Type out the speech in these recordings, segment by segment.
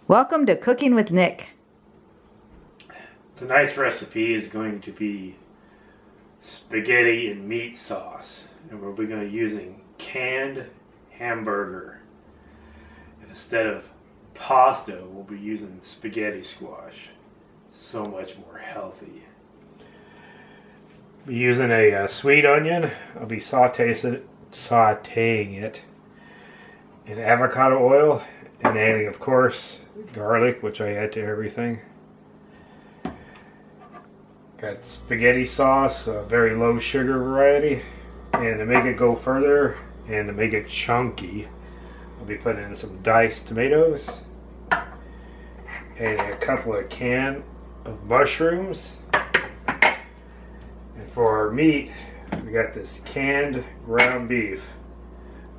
Welcome to Cooking with Nick. Tonight's recipe is going to be spaghetti and meat sauce, and we'll be going to be using canned hamburger. And instead of pasta, we'll be using spaghetti squash. So much more healthy. Be using a sweet onion. I'll be sauteing it in avocado oil and adding, of course, garlic, which I add to everything. Got spaghetti sauce, a very low sugar variety, and to make it go further and to make it chunky, I'll be putting in some diced tomatoes and a couple of cans of mushrooms. And for our meat, we got this canned ground beef.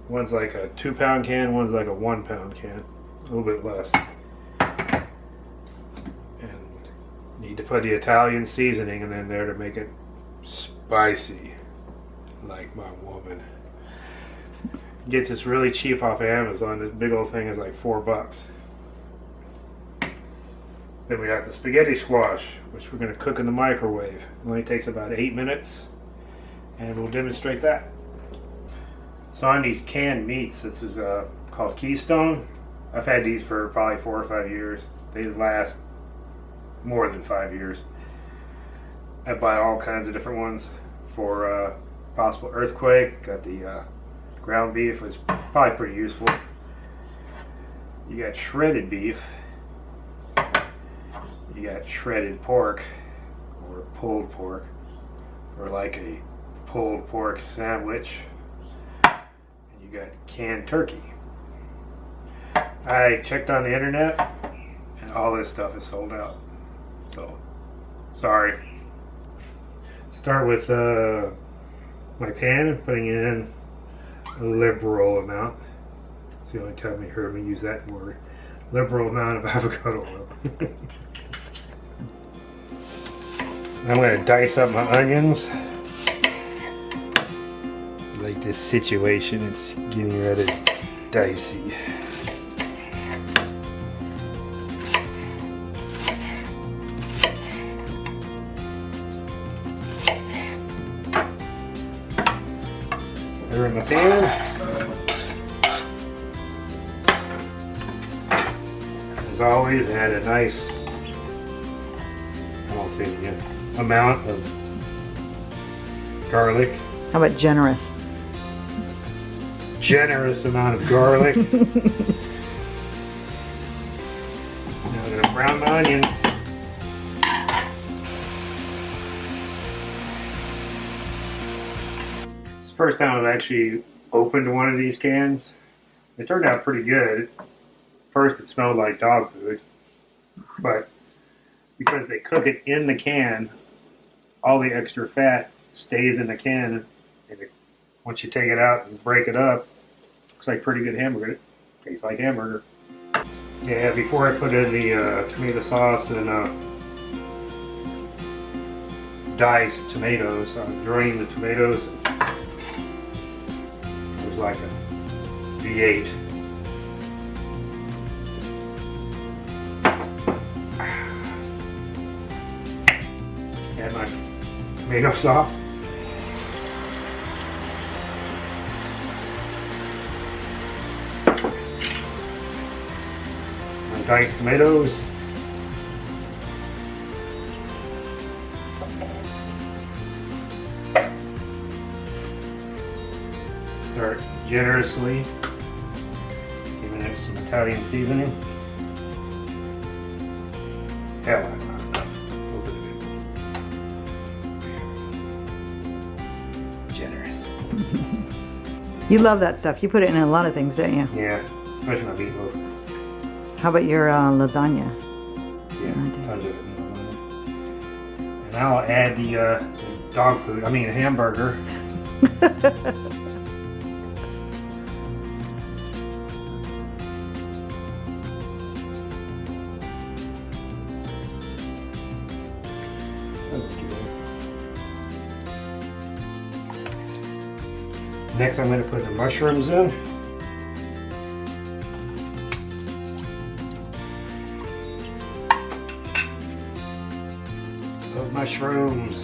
One's like a 2-pound can, one's like a 1-pound can, a little bit less. Need to put the Italian seasoning in there to make it spicy, like my woman. Gets this really cheap off of Amazon. This big old thing is like $4. Then we got the spaghetti squash, which we're going to cook in the microwave. It only takes about 8 minutes, and we'll demonstrate that. So on these canned meats, this is called Keystone. I've had these for probably 4 or 5 years. They last more than 5 years. I buy all kinds of different ones for possible earthquake. Got the ground beef, was probably pretty useful. You got shredded beef. You got shredded pork or pulled pork, or like a pulled pork sandwich. And you got canned turkey. I checked on the internet and all this stuff is sold out. So, sorry. Start with my pan, putting in a liberal amount. It's the only time you heard me use that word. Liberal amount of avocado oil. I'm going to dice up my onions. Like this situation, it's getting rather dicey. In the pan. As always, add a nice, I'll say it again, amount of garlic. How about generous? Generous amount of garlic. Now I'm going to brown my onions. First time I've actually opened one of these cans. It turned out pretty good. First it smelled like dog food, but because they cook it in the can, all the extra fat stays in the can, and once you take it out and break it up, looks like pretty good hamburger. It tastes like hamburger. Yeah, before I put in the tomato sauce and diced tomatoes, I drain the tomatoes. Like a V8. Add my tomato sauce. My diced tomatoes. Start generously giving it some Italian seasoning. Hell, that's not enough. Open it. Generous. You love that stuff. You put it in a lot of things, don't you? Yeah, especially my meatloaf. How about your lasagna? Yeah, tons of it. And now I'll add the dog food, hamburger. Next I'm going to put the mushrooms in. Mushrooms.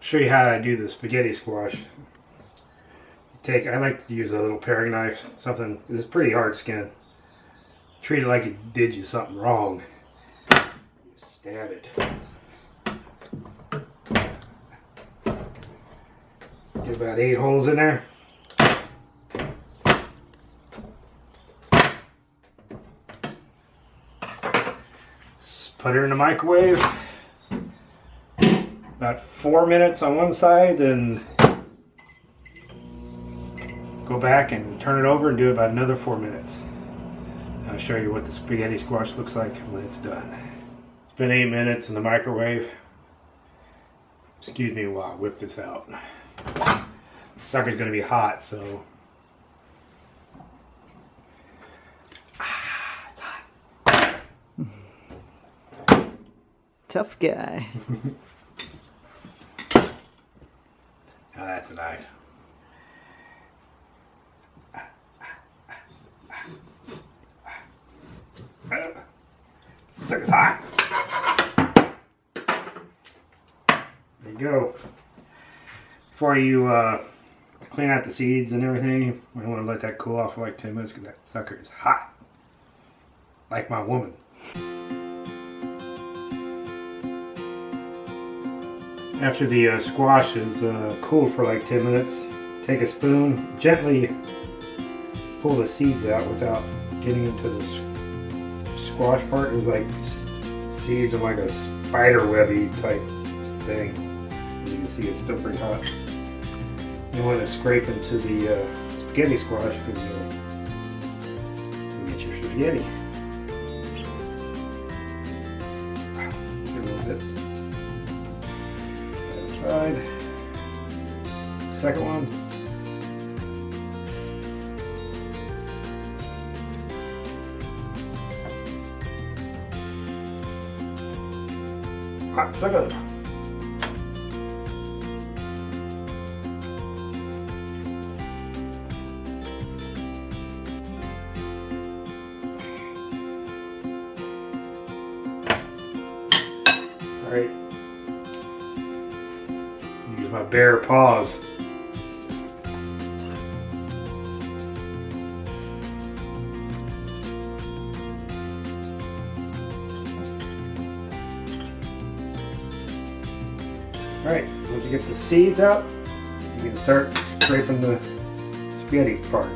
Show you how I do the spaghetti squash. I like to use a little paring knife, something that's pretty hard skin. Treat it like it did you something wrong. You stab it. Get about 8 holes in there. Just put her in the microwave. About 4 minutes on one side, then go back and turn it over and do about another 4 minutes. I'll show you what the spaghetti squash looks like when it's done. It's been 8 minutes in the microwave. Excuse me while I whip this out. This sucker's gonna be hot, so. It's hot. Tough guy. Now that's a knife. Sucker's hot. There you go. Before you clean out the seeds and everything, you might want to let that cool off for like 10 minutes because that sucker is hot. Like my woman. After the squash is cooled for like 10 minutes, take a spoon, gently pull the seeds out without getting into the squash part. It was like seeds of like a spider webby type thing. You can see it's still pretty hot. You want to scrape into the spaghetti squash because you'll get your spaghetti. Get a little bit. Side. Second one. Hot second. All right. Use my bare paws. Alright, once you get the seeds out, you can start scraping the spaghetti part.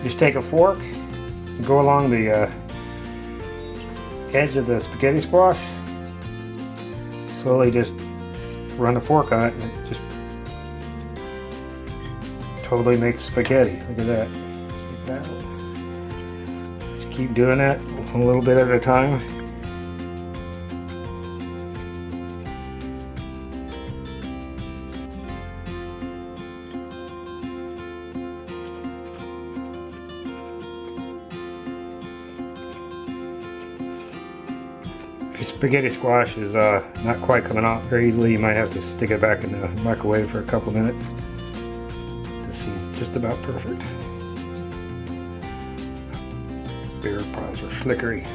Just take a fork and go along the edge of the spaghetti squash. Slowly just run a fork on it and it just totally makes spaghetti. Look at that. Just keep doing that a little bit at a time. If your spaghetti squash is not quite coming off very easily, you might have to stick it back in the microwave for a couple minutes to see it's just about perfect. Bare paws are slickery.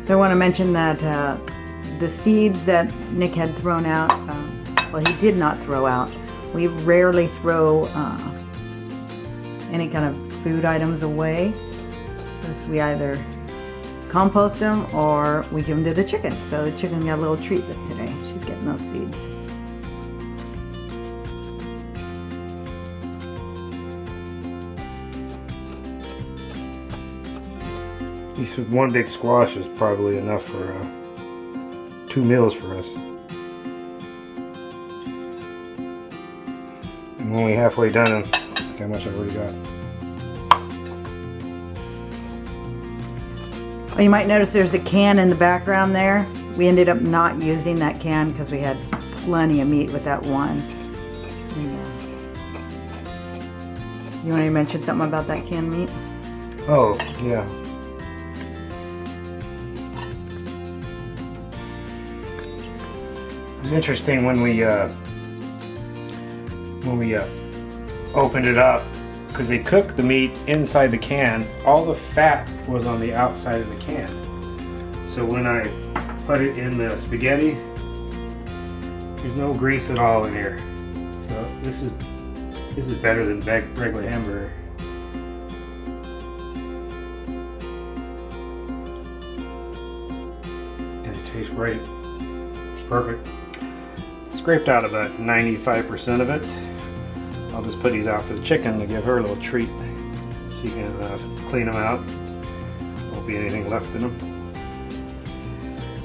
So I want to mention that the seeds that Nick had thrown out, well, he did not throw out. We rarely throw any kind of food items away. So we either compost them or we give them to the chicken. So the chicken got a little treat today. She's getting those seeds. This one big squash is probably enough for 2 meals for us. I'm only halfway done. Look how much I've already got. Well, you might notice there's a can in the background there. We ended up not using that can because we had plenty of meat with that one. You want to mention something about that canned meat? Oh, yeah. It was interesting when we opened it up, because they cooked the meat inside the can. All the fat was on the outside of the can. So when I put it in the spaghetti, there's no grease at all in here. So this is better than regular hamburger. And it tastes great. It's perfect. Scraped out about 95% of it. I'll just put these out for the chicken to give her a little treat. She can clean them out. Won't be anything left in them.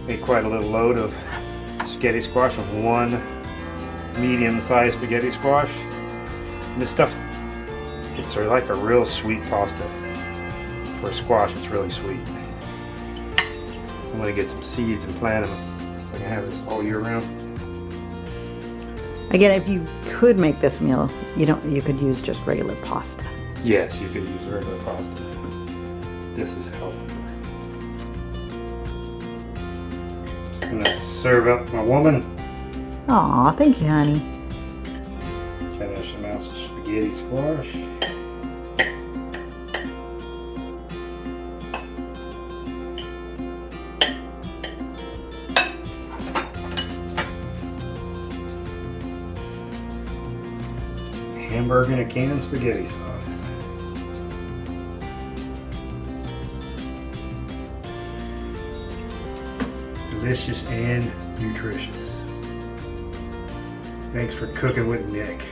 Made quite a little load of spaghetti squash with one medium-sized spaghetti squash. And this stuff, it's sort of like a real sweet pasta. For a squash, it's really sweet. I'm going to get some seeds and plant them so I can have this all year round. Again, if you could make this meal, you could use just regular pasta. Yes, you could use regular pasta. This is healthy. Just gonna serve up my woman. Aw, thank you, honey. Finish some out some spaghetti squash. Hamburger and a can of spaghetti sauce. Delicious and nutritious. Thanks for cooking with Nick.